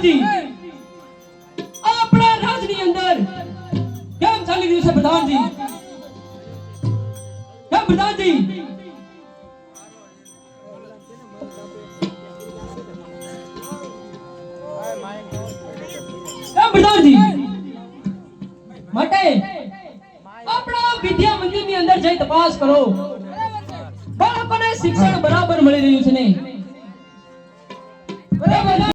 પ્રધાનજી આપણા રાજની અંદર કેમ ચાલી રહ્યું છે પ્રધાનજી? કેમ પ્રધાનજી? કેમ પ્રધાનજી? માટે આપણા વિદ્યા મંદિરની અંદર જઈ તપાસ કરો. બાળકોને શિક્ષણ બરાબર મળી રહ્યું છે ને? બરાબર